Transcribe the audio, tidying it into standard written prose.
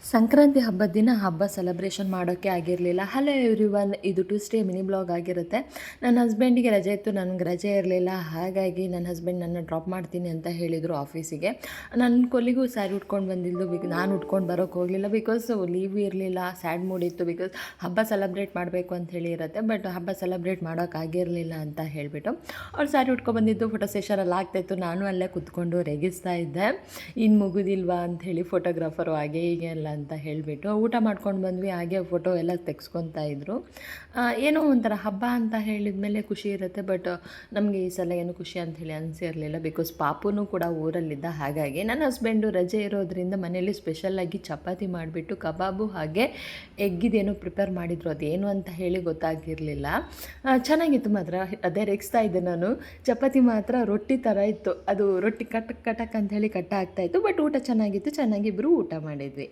ಸಂಕ್ರಾಂತಿ ಹಬ್ಬದ ದಿನ ಹಬ್ಬ ಸೆಲೆಬ್ರೇಷನ್ ಮಾಡೋಕ್ಕೆ ಆಗಿರಲಿಲ್ಲ. ಹಲೋ ಎವ್ರಿವನ್, ಇದು ಟ್ಯೂಸ್ಡೇ ಮಿನಿ ಬ್ಲಾಗ್ ಆಗಿರುತ್ತೆ. ನನ್ನ ಹಸ್ಬೆಂಡಿಗೆ ರಜೆ ಇತ್ತು, ನನಗೆ ರಜೆ ಇರಲಿಲ್ಲ. ಹಾಗಾಗಿ ನನ್ನ ಹಸ್ಬೆಂಡ್ ನನ್ನ ಡ್ರಾಪ್ ಮಾಡ್ತೀನಿ ಅಂತ ಹೇಳಿದರು ಆಫೀಸಿಗೆ. ನನ್ನ ಕೊಲ್ಲಿಗೂ ಸ್ಯಾರಿ ಉಟ್ಕೊಂಡು ಬಂದಿದ್ದು, ನಾನು ಉಟ್ಕೊಂಡು ಬರೋಕ್ಕೆ ಹೋಗಲಿಲ್ಲ. ಬಿಕಾಸ್ ಲೀವ್ ಇರಲಿಲ್ಲ, ಸ್ಯಾಡ್ ಮೂಡ್ ಇತ್ತು. ಬಿಕಾಸ್ ಹಬ್ಬ ಸೆಲೆಬ್ರೇಟ್ ಮಾಡಬೇಕು ಅಂತ ಹೇಳಿ ಇರುತ್ತೆ, ಬಟ್ ಹಬ್ಬ ಸೆಲೆಬ್ರೇಟ್ ಮಾಡೋಕ್ಕಾಗಿರಲಿಲ್ಲ ಅಂತ ಹೇಳಿಬಿಟ್ಟು ಅವ್ರು ಸ್ಯಾರಿ ಉಟ್ಕೊಂಡು ಬಂದಿದ್ದು. ಫೋಟೋ ಸೆಷನಲ್ಲಿ ಆಗ್ತಾಯಿತ್ತು, ನಾನು ಅಲ್ಲೇ ಕೂತ್ಕೊಂಡು ರೇಗಿಸ್ತಾ ಇದ್ದೆ. ಇನ್ನು ಮುಗುದಿಲ್ವಾ ಅಂಥೇಳಿ ಫೋಟೋಗ್ರಾಫರು ಹಾಗೆ ಹೀಗೆ ಎಲ್ಲ ಅಂತ ಹೇಳಿಬಿಟ್ಟು ಊಟ ಮಾಡ್ಕೊಂಡು ಬಂದ್ವಿ. ಹಾಗೆ ಫೋಟೋ ಎಲ್ಲ ತೆಗೆಸ್ಕೊತಾ ಇದ್ದರು. ಏನೋ ಒಂಥರ ಹಬ್ಬ ಅಂತ ಹೇಳಿದ ಮೇಲೆ ಖುಷಿ ಇರುತ್ತೆ, ಬಟ್ ನಮಗೆ ಈ ಸಲ ಏನು ಖುಷಿ ಅಂಥೇಳಿ ಅನಿಸಿರಲಿಲ್ಲ. ಬಿಕಾಸ್ ಪಾಪುನೂ ಕೂಡ ಊರಲ್ಲಿದ್ದ. ಹಾಗಾಗಿ ನನ್ನ ಹಸ್ಬೆಂಡು ರಜೆ ಇರೋದ್ರಿಂದ ಮನೆಯಲ್ಲಿ ಸ್ಪೆಷಲ್ಲಾಗಿ ಚಪಾತಿ ಮಾಡಿಬಿಟ್ಟು ಕಬಾಬು ಹಾಗೆ ಎಗ್ಗಿದೇನೋ ಪ್ರಿಪೇರ್ ಮಾಡಿದರು. ಅದೇನು ಅಂತ ಹೇಳಿ ಗೊತ್ತಾಗಿರಲಿಲ್ಲ. ಚೆನ್ನಾಗಿತ್ತು ಮಾತ್ರ. ಅದೇ ರೇಗಿಸ್ತಾ ಇದ್ದೆ ನಾನು. ಚಪಾತಿ ಮಾತ್ರ ರೊಟ್ಟಿ ಥರ ಇತ್ತು. ಅದು ರೊಟ್ಟಿ ಕಟಕ್ ಕಟಕ್ ಅಂಥೇಳಿ ಕಟ್ಟ ಆಗ್ತಾಯಿತ್ತು. ಬಟ್ ಊಟ ಚೆನ್ನಾಗಿತ್ತು. ಚೆನ್ನಾಗಿಬ್ಬರು ಊಟ ಮಾಡಿದ್ವಿ.